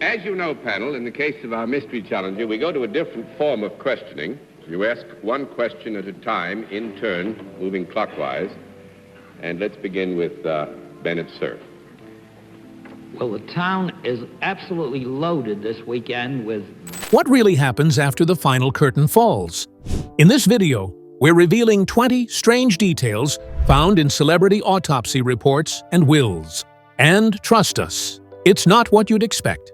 As you know, panel, in the case of our mystery challenger, we go to a different form of questioning. You ask one question at a time, in turn, moving clockwise. And let's begin with Bennett Cerf. Well, the town is absolutely loaded this weekend with... What really happens after the final curtain falls? In this video, we're revealing 20 strange details found in celebrity autopsy reports and wills. And trust us, it's not what you'd expect.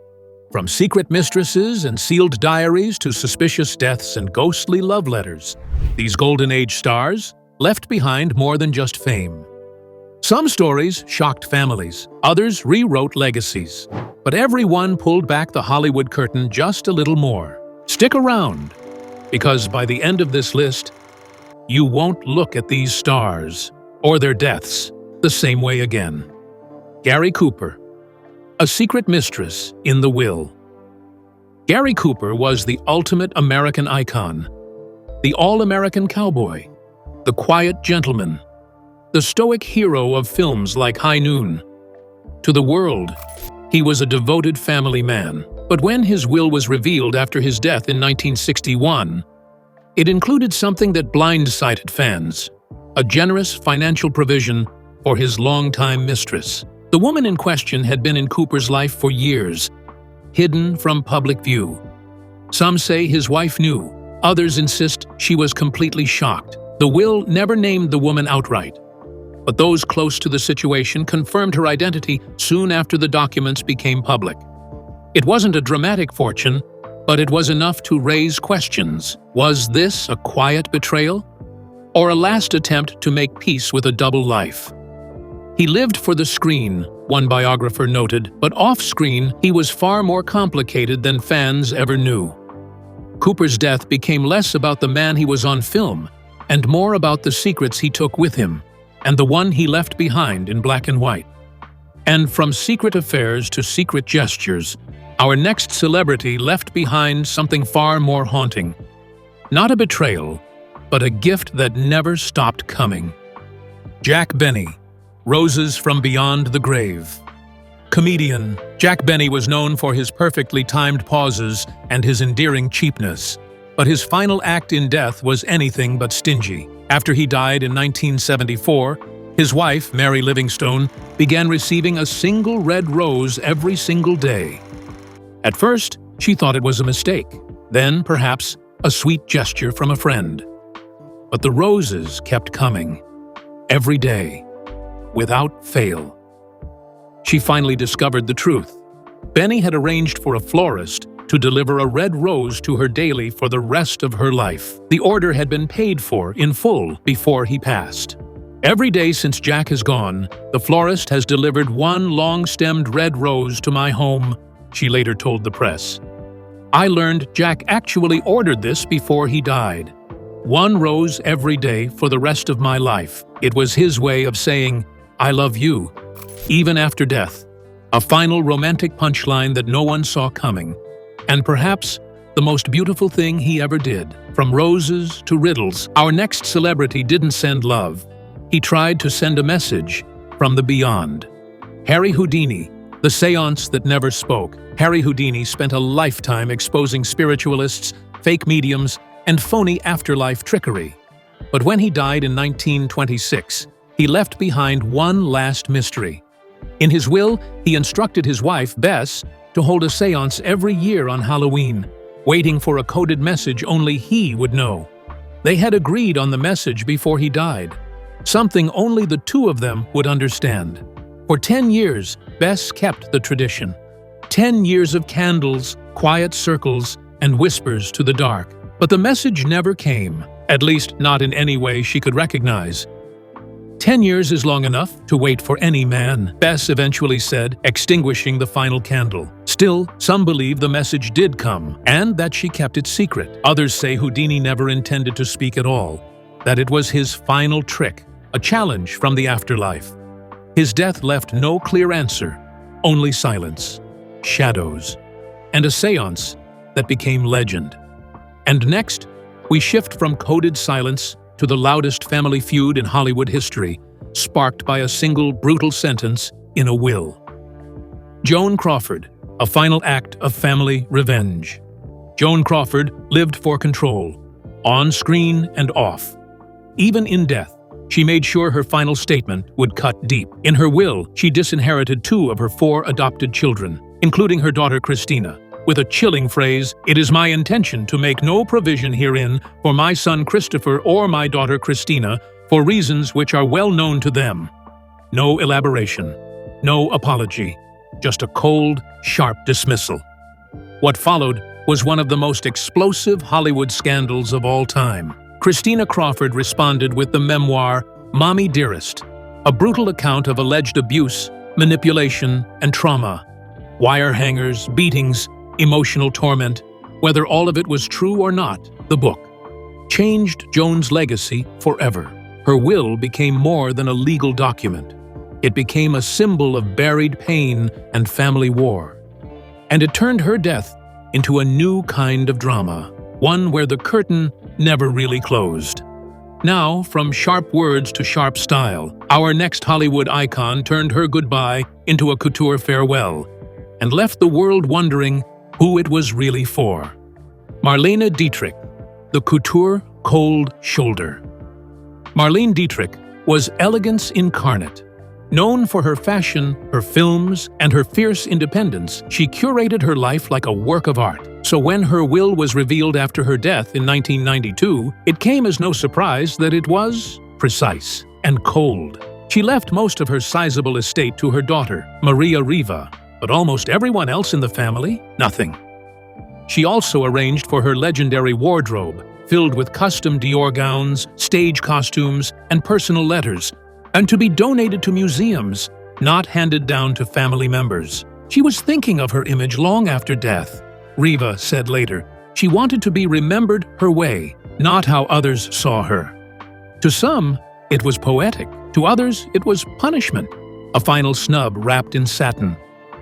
From secret mistresses and sealed diaries to suspicious deaths and ghostly love letters, these Golden Age stars left behind more than just fame. Some stories shocked families, others rewrote legacies. But everyone pulled back the Hollywood curtain just a little more. Stick around, because by the end of this list, you won't look at these stars or their deaths the same way again. Gary Cooper, a secret mistress in the will. Gary Cooper was the ultimate American icon, the all-American cowboy, the quiet gentleman, the stoic hero of films like High Noon. To the world, he was a devoted family man. But when his will was revealed after his death in 1961, it included something that blindsided fans, a generous financial provision for his longtime mistress. The woman in question had been in Cooper's life for years, hidden from public view. Some say his wife knew, others insist she was completely shocked. The will never named the woman outright, but those close to the situation confirmed her identity soon after the documents became public. It wasn't a dramatic fortune, but it was enough to raise questions. Was this a quiet betrayal, or a last attempt to make peace with a double life? He lived for the screen, one biographer noted, but off-screen he was far more complicated than fans ever knew. Cooper's death became less about the man he was on film and more about the secrets he took with him and the one he left behind in black and white. And from secret affairs to secret gestures, our next celebrity left behind something far more haunting. Not a betrayal, but a gift that never stopped coming. Jack Benny, Roses from Beyond the Grave. Comedian Jack Benny was known for his perfectly timed pauses and his endearing cheapness, but his final act in death was anything but stingy. After he died in 1974, his wife, Mary Livingstone, began receiving a single red rose every single day. At first, she thought it was a mistake, then perhaps a sweet gesture from a friend. But the roses kept coming, every day, without fail. She finally discovered the truth. Benny had arranged for a florist to deliver a red rose to her daily for the rest of her life. The order had been paid for in full before he passed. Every day since Jack has gone, the florist has delivered one long-stemmed red rose to my home, she later told the press. I learned Jack actually ordered this before he died. One rose every day for the rest of my life. It was his way of saying, I love you, even after death. A final romantic punchline that no one saw coming. And perhaps the most beautiful thing he ever did. From roses to riddles, our next celebrity didn't send love. He tried to send a message from the beyond. Harry Houdini, the seance that never spoke. Harry Houdini spent a lifetime exposing spiritualists, fake mediums, and phony afterlife trickery. But when he died in 1926, he left behind one last mystery. In his will, he instructed his wife, Bess, to hold a seance every year on Halloween, waiting for a coded message only he would know. They had agreed on the message before he died, something only the two of them would understand. For 10 years, Bess kept the tradition. 10 years of candles, quiet circles, and whispers to the dark. But the message never came, at least not in any way she could recognize. 10 years is long enough to wait for any man, Bess eventually said, extinguishing the final candle. Still, some believe the message did come, and that she kept it secret. Others say Houdini never intended to speak at all, that it was his final trick, a challenge from the afterlife. His death left no clear answer, only silence, shadows, and a seance that became legend. And next, we shift from coded silence to the loudest family feud in Hollywood history, sparked by a single brutal sentence in a will. Joan Crawford, a final act of family revenge. Joan Crawford lived for control, on screen and off. Even in death, she made sure her final statement would cut deep. In her will, she disinherited 2 of her 4 adopted children, including her daughter Christina, with a chilling phrase, "It is my intention to make no provision herein for my son Christopher or my daughter Christina for reasons which are well known to them." No elaboration, no apology, just a cold, sharp dismissal. What followed was one of the most explosive Hollywood scandals of all time. Christina Crawford responded with the memoir Mommy Dearest, a brutal account of alleged abuse, manipulation, and trauma. Wire hangers, beatings, emotional torment. Whether all of it was true or not, the book changed Joan's legacy forever. Her will became more than a legal document. It became a symbol of buried pain and family war. And it turned her death into a new kind of drama, one where the curtain never really closed. Now, from sharp words to sharp style, our next Hollywood icon turned her goodbye into a couture farewell and left the world wondering who it was really for. Marlene Dietrich, the couture cold shoulder. Marlene Dietrich was elegance incarnate. Known for her fashion, her films, and her fierce independence, she curated her life like a work of art. So when her will was revealed after her death in 1992, it came as no surprise that it was precise and cold. She left most of her sizable estate to her daughter, Maria Riva, but almost everyone else in the family, nothing. She also arranged for her legendary wardrobe, filled with custom Dior gowns, stage costumes, and personal letters, and to be donated to museums, not handed down to family members. She was thinking of her image long after death. Riva said later, she wanted to be remembered her way, not how others saw her. To some, it was poetic. To others, it was punishment, a final snub wrapped in satin.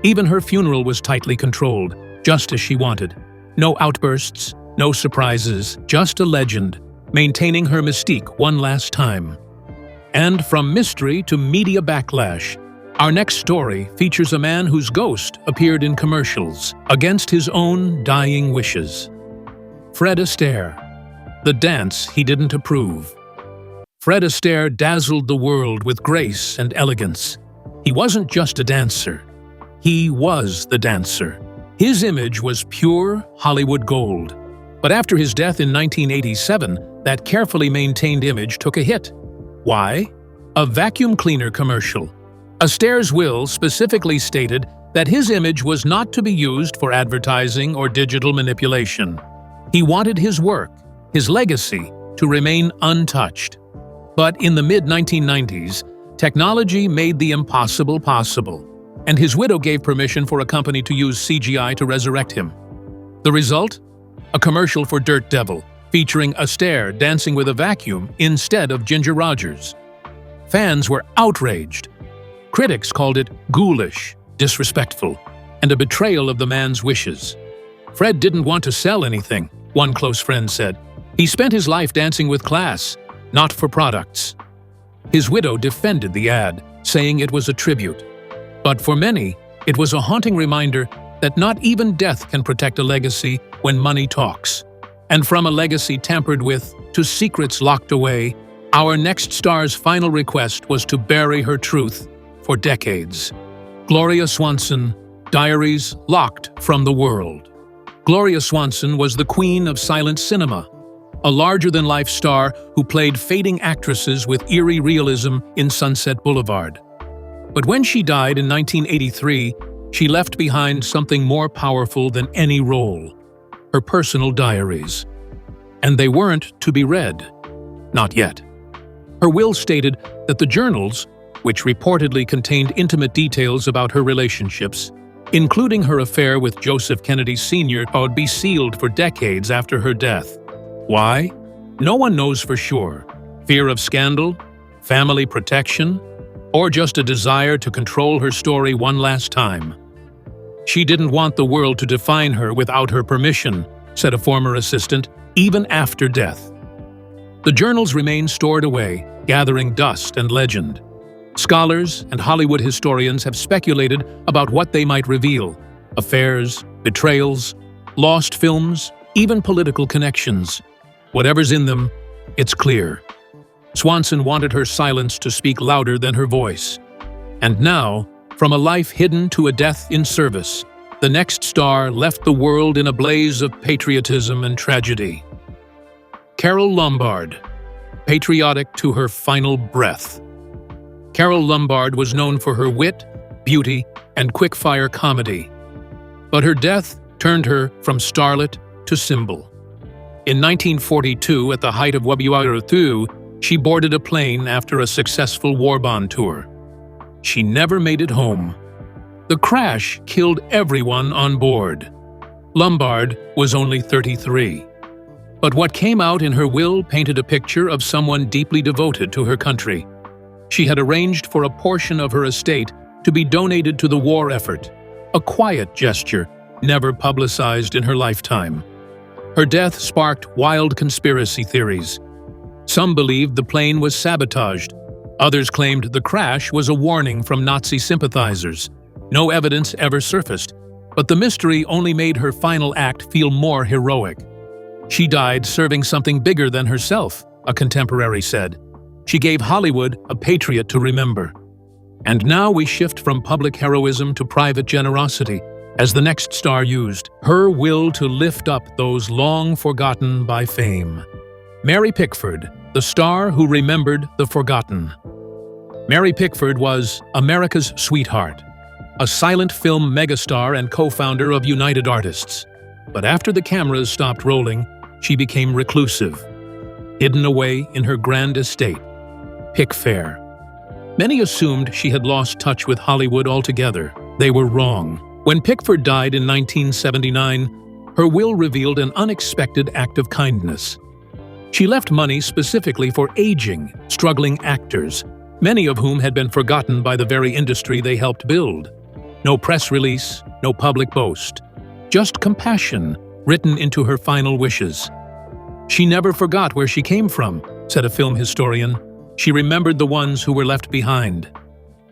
Even her funeral was tightly controlled, just as she wanted. No outbursts, no surprises, just a legend, maintaining her mystique one last time. And from mystery to media backlash, our next story features a man whose ghost appeared in commercials against his own dying wishes. Fred Astaire, the dance he didn't approve. Fred Astaire dazzled the world with grace and elegance. He wasn't just a dancer. He was the dancer. His image was pure Hollywood gold. But after his death in 1987, that carefully maintained image took a hit. Why? A vacuum cleaner commercial. Astaire's will specifically stated that his image was not to be used for advertising or digital manipulation. He wanted his work, his legacy, to remain untouched. But in the mid-1990s, technology made the impossible possible, and his widow gave permission for a company to use CGI to resurrect him. The result? A commercial for Dirt Devil, featuring Astaire dancing with a vacuum instead of Ginger Rogers. Fans were outraged. Critics called it ghoulish, disrespectful, and a betrayal of the man's wishes. Fred didn't want to sell anything, one close friend said. He spent his life dancing with class, not for products. His widow defended the ad, saying it was a tribute. But for many, it was a haunting reminder that not even death can protect a legacy when money talks. And from a legacy tampered with to secrets locked away, our next star's final request was to bury her truth for decades. Gloria Swanson, Diaries Locked from the World. Gloria Swanson was the queen of silent cinema, a larger-than-life star who played fading actresses with eerie realism in Sunset Boulevard. But when she died in 1983, she left behind something more powerful than any role: her personal diaries. And they weren't to be read. Not yet. Her will stated that the journals, which reportedly contained intimate details about her relationships, including her affair with Joseph Kennedy Sr., would be sealed for decades after her death. Why? No one knows for sure. Fear of scandal? Family protection? Or just a desire to control her story one last time? She didn't want the world to define her without her permission, said a former assistant, even after death. The journals remain stored away, gathering dust and legend. Scholars and Hollywood historians have speculated about what they might reveal: affairs, betrayals, lost films, even political connections. Whatever's in them, it's clear. Swanson wanted her silence to speak louder than her voice. And now, from a life hidden to a death in service, the next star left the world in a blaze of patriotism and tragedy. Carole Lombard, patriotic to her final breath. Carole Lombard was known for her wit, beauty, and quick-fire comedy. But her death turned her from starlet to symbol. In 1942, at the height of rewrote, she boarded a plane after a successful war bond tour. She never made it home. The crash killed everyone on board. Lombard was only 33. But what came out in her will painted a picture of someone deeply devoted to her country. She had arranged for a portion of her estate to be donated to the war effort, a quiet gesture never publicized in her lifetime. Her death sparked wild conspiracy theories. Some believed the plane was sabotaged. Others claimed the crash was a warning from Nazi sympathizers. No evidence ever surfaced, but the mystery only made her final act feel more heroic. She died serving something bigger than herself, a contemporary said. She gave Hollywood a patriot to remember. And now we shift from public heroism to private generosity, as the next star used her will to lift up those long forgotten by fame. Mary Pickford, the star who remembered the forgotten. Mary Pickford was America's sweetheart, a silent film megastar and co-founder of United Artists. But after the cameras stopped rolling, she became reclusive, hidden away in her grand estate, Pickfair. Many assumed she had lost touch with Hollywood altogether. They were wrong. When Pickford died in 1979, her will revealed an unexpected act of kindness. She left money specifically for aging, struggling actors, many of whom had been forgotten by the very industry they helped build. No press release, no public boast. Just compassion written into her final wishes. She never forgot where she came from, said a film historian. She remembered the ones who were left behind.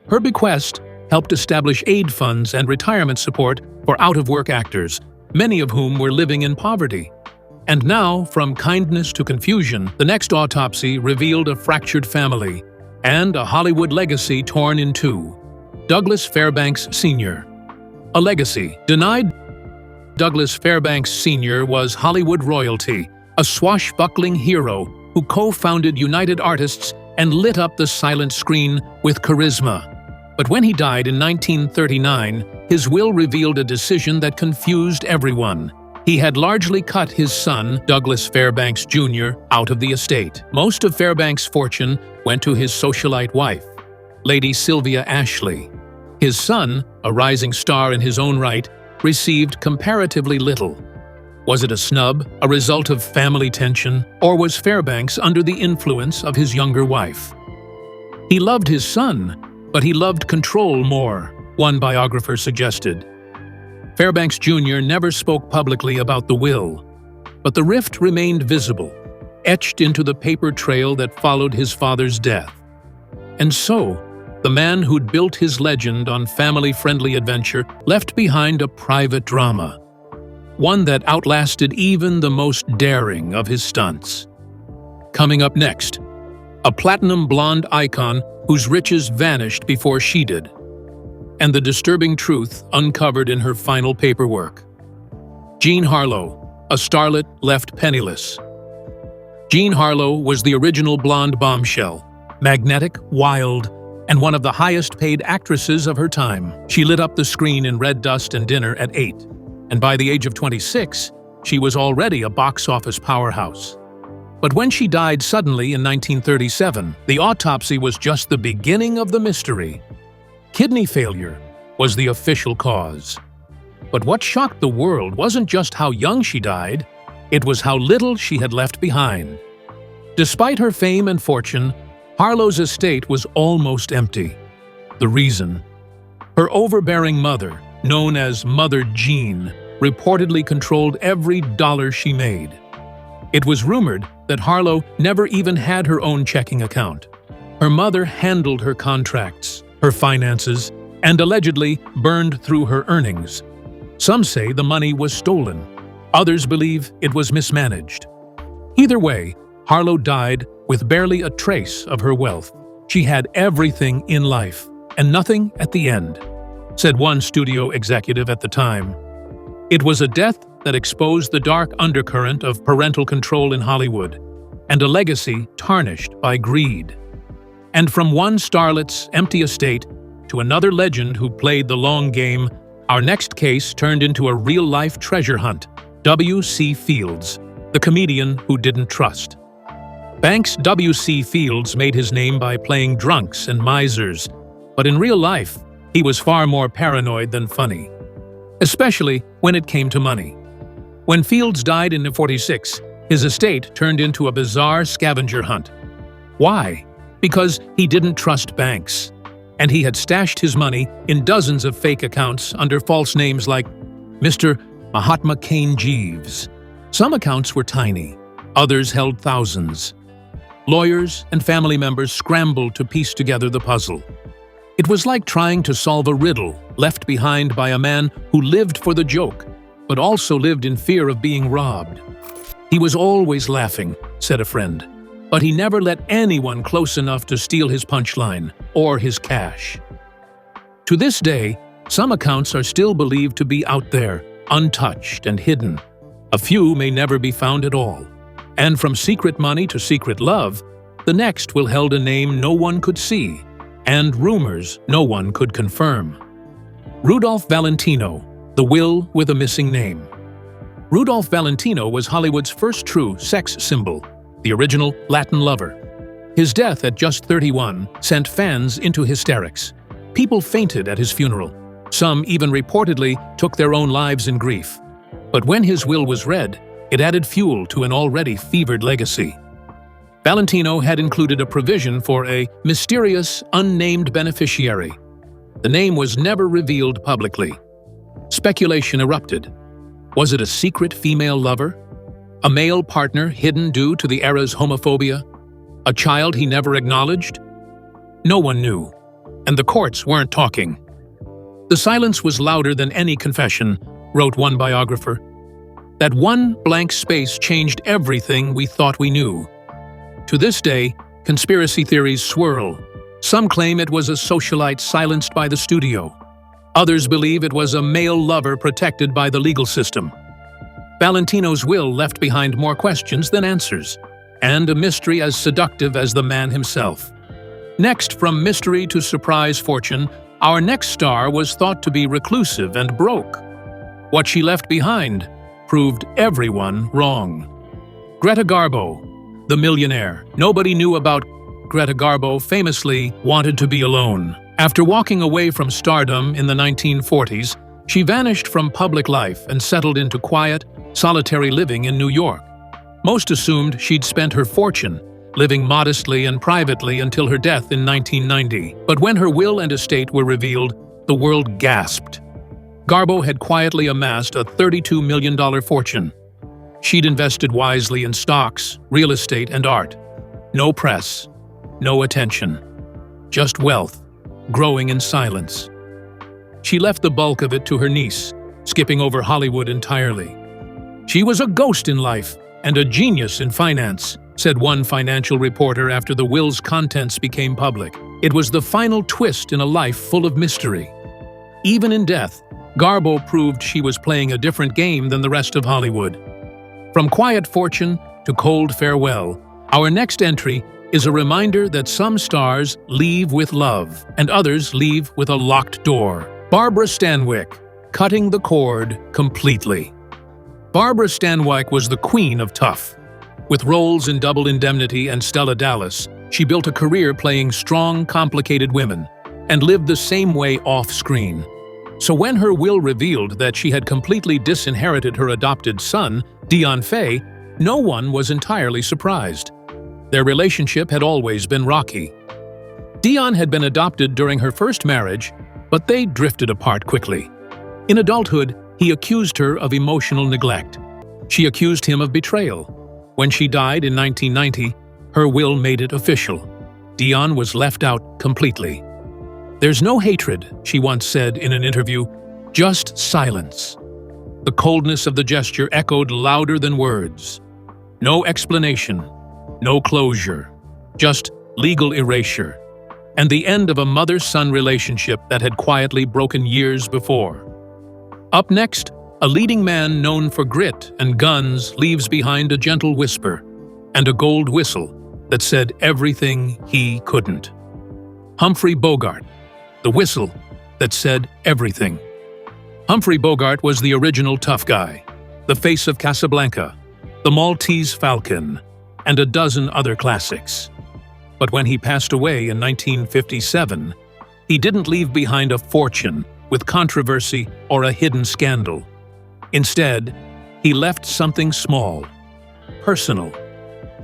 Her bequest helped establish aid funds and retirement support for out-of-work actors, many of whom were living in poverty. And now, from kindness to confusion, the next autopsy revealed a fractured family and a Hollywood legacy torn in two. Douglas Fairbanks Sr. A legacy denied. Douglas Fairbanks Sr. was Hollywood royalty, a swashbuckling hero who co-founded United Artists and lit up the silent screen with charisma. But when he died in 1939, his will revealed a decision that confused everyone. He had largely cut his son, Douglas Fairbanks Jr., out of the estate. Most of Fairbanks' fortune went to his socialite wife, Lady Sylvia Ashley. His son, a rising star in his own right, received comparatively little. Was it a snub, a result of family tension, or was Fairbanks under the influence of his younger wife? He loved his son, but he loved control more, one biographer suggested. Fairbanks Jr. never spoke publicly about the will, but the rift remained visible, etched into the paper trail that followed his father's death. And so, the man who'd built his legend on family-friendly adventure left behind a private drama, one that outlasted even the most daring of his stunts. Coming up next, a platinum blonde icon whose riches vanished before she did, and the disturbing truth uncovered in her final paperwork. Jean Harlow, a starlet left penniless. Jean Harlow was the original blonde bombshell, magnetic, wild, and one of the highest-paid actresses of her time. She lit up the screen in Red Dust and Dinner at 8, and by the age of 26, she was already a box office powerhouse. But when she died suddenly in 1937, the autopsy was just the beginning of the mystery. Kidney failure was the official cause. But what shocked the world wasn't just how young she died, it was how little she had left behind. Despite her fame and fortune, Harlow's estate was almost empty. The reason? Her overbearing mother, known as Mother Jean, reportedly controlled every dollar she made. It was rumored that Harlow never even had her own checking account. Her mother handled her contracts, her finances, and allegedly burned through her earnings. Some say the money was stolen. Others believe it was mismanaged. Either way, Harlow died with barely a trace of her wealth. She had everything in life, and nothing at the end, said one studio executive at the time. It was a death that exposed the dark undercurrent of parental control in Hollywood, and a legacy tarnished by greed. And from one starlet's empty estate to another legend who played the long game, our next case turned into a real-life treasure hunt. W.C. Fields, the comedian who didn't trust. Banks W.C. Fields made his name by playing drunks and misers, but in real life, he was far more paranoid than funny, especially when it came to money. When Fields died in 1946, his estate turned into a bizarre scavenger hunt. Why? Because he didn't trust banks, and he had stashed his money in dozens of fake accounts under false names like Mr. Mahatma Cain Jeeves. Some accounts were tiny, others held thousands. Lawyers and family members scrambled to piece together the puzzle. It was like trying to solve a riddle left behind by a man who lived for the joke, but also lived in fear of being robbed. He was always laughing, said a friend, but he never let anyone close enough to steal his punchline or his cash. To this day, some accounts are still believed to be out there, untouched and hidden. A few may never be found at all. And from secret money to secret love, the next will held a name no one could see, and rumors no one could confirm. Rudolph Valentino, the will with a missing name. Rudolph Valentino was Hollywood's first true sex symbol, the original Latin lover. His death at just 31 sent fans into hysterics. People fainted at his funeral. Some even reportedly took their own lives in grief. But when his will was read, it added fuel to an already fevered legacy. Valentino had included a provision for a mysterious, unnamed beneficiary. The name was never revealed publicly. Speculation erupted. Was it a secret female lover? A male partner hidden due to the era's homophobia? A child he never acknowledged? No one knew, and the courts weren't talking. The silence was louder than any confession, wrote one biographer. That one blank space changed everything we thought we knew. To this day, conspiracy theories swirl. Some claim it was a socialite silenced by the studio. Others believe it was a male lover protected by the legal system. Valentino's will left behind more questions than answers, and a mystery as seductive as the man himself. Next, from mystery to surprise fortune, our next star was thought to be reclusive and broke. What she left behind proved everyone wrong. Greta Garbo, the millionaire. Nobody knew about Greta Garbo famously wanted to be alone. After walking away from stardom in the 1940s, she vanished from public life and settled into quiet, solitary living in New York. Most assumed she'd spent her fortune living modestly and privately until her death in 1990. But when her will and estate were revealed, the world gasped. Garbo had quietly amassed a $32 million fortune. She'd invested wisely in stocks, real estate, and art. No press, no attention. Just wealth, growing in silence. She left the bulk of it to her niece, skipping over Hollywood entirely. She was a ghost in life and a genius in finance, said one financial reporter after the will's contents became public. It was the final twist in a life full of mystery. Even in death, Garbo proved she was playing a different game than the rest of Hollywood. From quiet fortune to cold farewell, our next entry is a reminder that some stars leave with love and others leave with a locked door. Barbara Stanwyck, cutting the cord completely. Barbara Stanwyck was the queen of tough. With roles in Double Indemnity and Stella Dallas, she built a career playing strong, complicated women and lived the same way off-screen. So when her will revealed that she had completely disinherited her adopted son, Dion Fay, no one was entirely surprised. Their relationship had always been rocky. Dion had been adopted during her first marriage, but they drifted apart quickly. In adulthood, he accused her of emotional neglect. She accused him of betrayal. When she died in 1990, her will made it official. Dion was left out completely. "There's no hatred," she once said in an interview, "just silence." The coldness of the gesture echoed louder than words. No explanation, no closure, just legal erasure, and the end of a mother-son relationship that had quietly broken years before. Up next, a leading man known for grit and guns leaves behind a gentle whisper and a gold whistle that said everything he couldn't. Humphrey Bogart, the whistle that said everything. Humphrey Bogart was the original tough guy, the face of Casablanca, the Maltese Falcon, and a dozen other classics. But when he passed away in 1957, he didn't leave behind a fortune with controversy or a hidden scandal. Instead, he left something small, personal,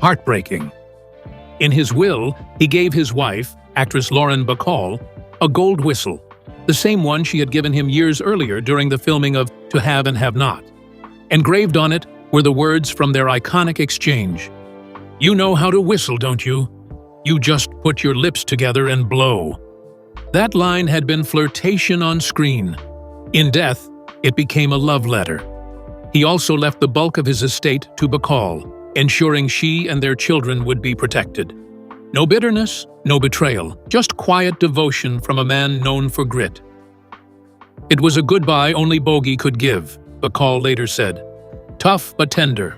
heartbreaking. In his will, he gave his wife, actress Lauren Bacall, a gold whistle, the same one she had given him years earlier during the filming of To Have and Have Not. Engraved on it were the words from their iconic exchange. "You know how to whistle, don't you? You just put your lips together and blow." That line had been flirtation on screen. In death, it became a love letter. He also left the bulk of his estate to Bacall, ensuring she and their children would be protected. No bitterness, no betrayal, just quiet devotion from a man known for grit. It was a goodbye only Bogey could give, Bacall later said. Tough but tender.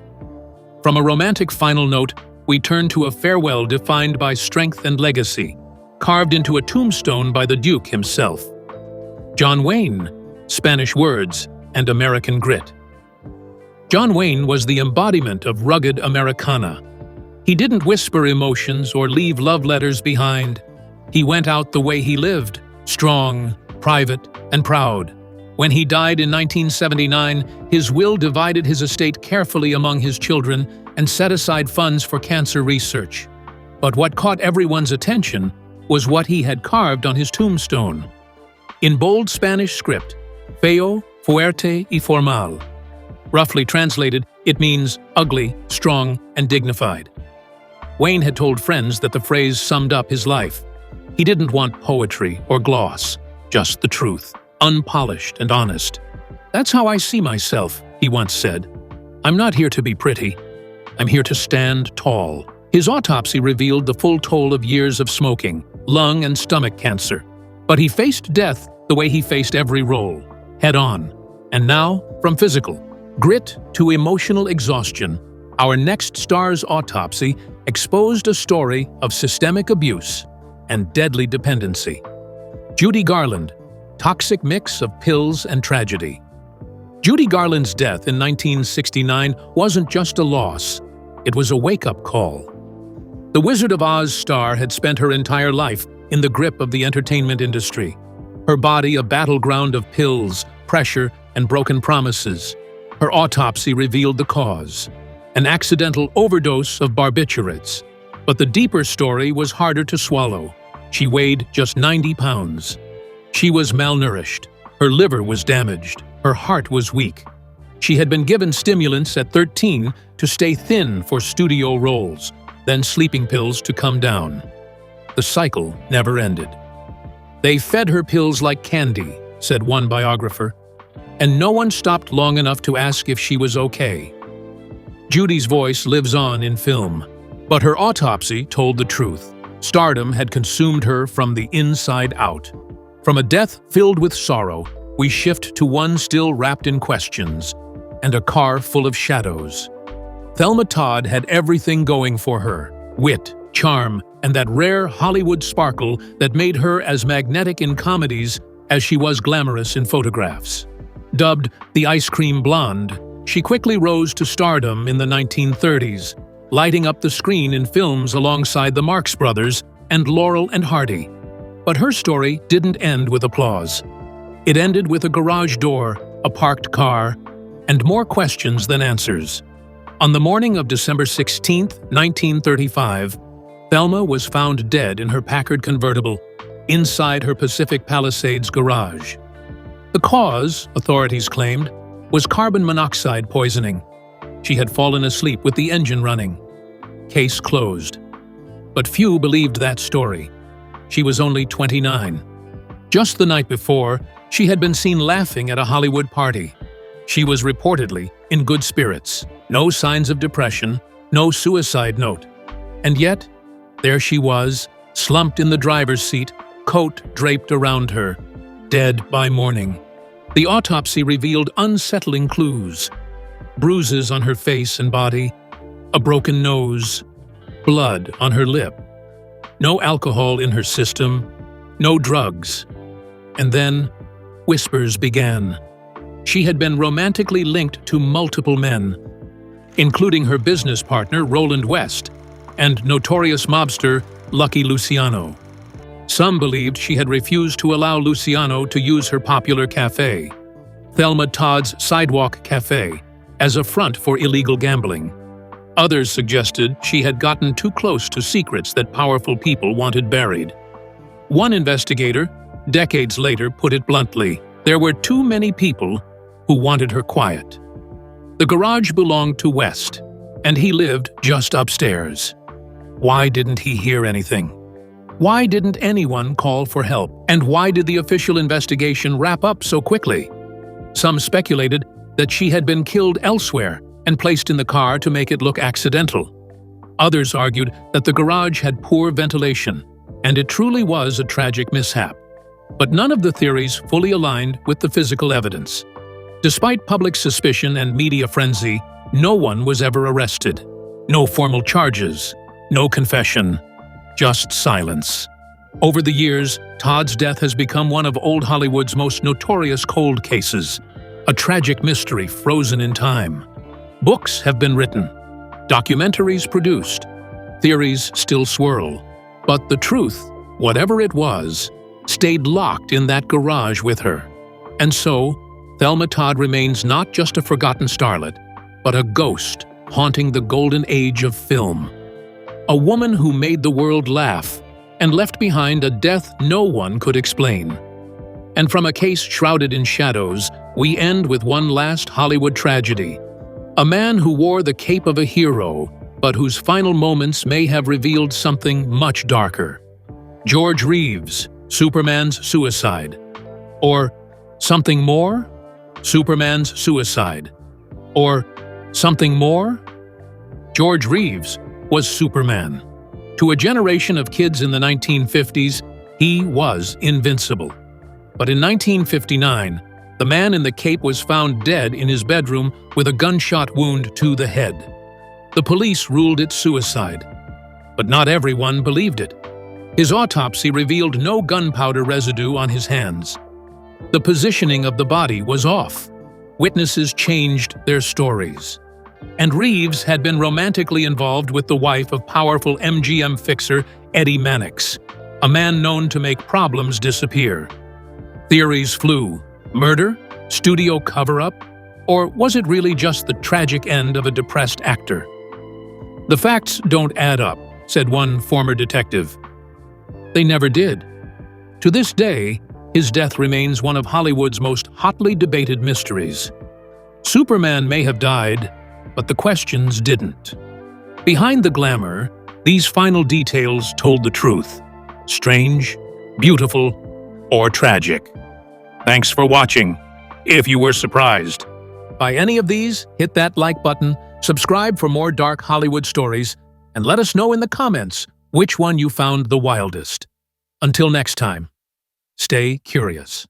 From a romantic final note, we turn to a farewell defined by strength and legacy, carved into a tombstone by the Duke himself. John Wayne, Spanish words and American grit. John Wayne was the embodiment of rugged Americana. He didn't whisper emotions or leave love letters behind. He went out the way he lived, strong, private, and proud. When he died in 1979, his will divided his estate carefully among his children and set aside funds for cancer research. But what caught everyone's attention was what he had carved on his tombstone. In bold Spanish script, feo, fuerte y formal. Roughly translated, it means ugly, strong, and dignified. Wayne had told friends that the phrase summed up his life. He didn't want poetry or gloss, just the truth, unpolished and honest. "That's how I see myself," he once said. "I'm not here to be pretty. I'm here to stand tall." His autopsy revealed the full toll of years of smoking, lung and stomach cancer. But he faced death the way he faced every role, head-on. And now, from physical grit to emotional exhaustion, our next star's autopsy exposed a story of systemic abuse and deadly dependency. Judy Garland, toxic mix of pills and tragedy. Judy Garland's death in 1969 wasn't just a loss, it was a wake-up call. The Wizard of Oz star had spent her entire life in the grip of the entertainment industry, her body a battleground of pills, pressure, and broken promises. Her autopsy revealed the cause, an accidental overdose of barbiturates. But the deeper story was harder to swallow. She weighed just 90 pounds. She was malnourished, her liver was damaged, her heart was weak. She had been given stimulants at 13 to stay thin for studio roles, then sleeping pills to come down. The cycle never ended. "They fed her pills like candy," said one biographer, "and no one stopped long enough to ask if she was okay." Judy's voice lives on in film, but her autopsy told the truth. Stardom had consumed her from the inside out. From a death filled with sorrow, we shift to one still wrapped in questions, and a car full of shadows. Thelma Todd had everything going for her: wit, charm, and that rare Hollywood sparkle that made her as magnetic in comedies as she was glamorous in photographs. Dubbed the Ice Cream Blonde, she quickly rose to stardom in the 1930s, lighting up the screen in films alongside the Marx Brothers and Laurel and Hardy. But her story didn't end with applause. It ended with a garage door, a parked car, and more questions than answers. On the morning of December 16, 1935, Thelma was found dead in her Packard convertible, inside her Pacific Palisades garage. The cause, authorities claimed, was carbon monoxide poisoning. She had fallen asleep with the engine running. Case closed. But few believed that story. She was only 29. Just the night before, she had been seen laughing at a Hollywood party. She was reportedly in good spirits, no signs of depression, no suicide note. And yet, there she was, slumped in the driver's seat, coat draped around her, dead by morning. The autopsy revealed unsettling clues: bruises on her face and body, a broken nose, blood on her lip, no alcohol in her system, no drugs. And then, whispers began. She had been romantically linked to multiple men, including her business partner Roland West and notorious mobster Lucky Luciano. Some believed she had refused to allow Luciano to use her popular cafe, Thelma Todd's Sidewalk Cafe, as a front for illegal gambling. Others suggested she had gotten too close to secrets that powerful people wanted buried. One investigator, decades later, put it bluntly: there were too many people who wanted her quiet. The garage belonged to West, and he lived just upstairs. Why didn't he hear anything? Why didn't anyone call for help? And why did the official investigation wrap up so quickly? Some speculated that she had been killed elsewhere and placed in the car to make it look accidental. Others argued that the garage had poor ventilation, and it truly was a tragic mishap. But none of the theories fully aligned with the physical evidence. Despite public suspicion and media frenzy, no one was ever arrested. No formal charges, no confession, just silence. Over the years, Todd's death has become one of old Hollywood's most notorious cold cases, a tragic mystery frozen in time. Books have been written, documentaries produced, theories still swirl, but the truth, whatever it was, stayed locked in that garage with her. And so, Thelma Todd remains not just a forgotten starlet, but a ghost haunting the golden age of film. A woman who made the world laugh and left behind a death no one could explain. And from a case shrouded in shadows, we end with one last Hollywood tragedy. A man who wore the cape of a hero, but whose final moments may have revealed something much darker. George Reeves, Superman's suicide. Or something more? Superman's suicide. Or something more? George Reeves was Superman. To a generation of kids in the 1950s, he was invincible. But in 1959, the man in the cape was found dead in his bedroom with a gunshot wound to the head. The police ruled it suicide, but not everyone believed it. His autopsy revealed no gunpowder residue on his hands. The positioning of the body was off. Witnesses changed their stories. And Reeves had been romantically involved with the wife of powerful MGM fixer Eddie Mannix, a man known to make problems disappear. Theories flew. Murder? Studio cover-up? Or was it really just the tragic end of a depressed actor? The facts don't add up, said one former detective. They never did. To this day, his death remains one of Hollywood's most hotly debated mysteries. Superman may have died, but the questions didn't. Behind the glamour, these final details told the truth. Strange, beautiful, or tragic. Thanks for watching. If you were surprised by any of these, hit that like button, subscribe for more dark Hollywood stories, and let us know in the comments which one you found the wildest. Until next time, stay curious.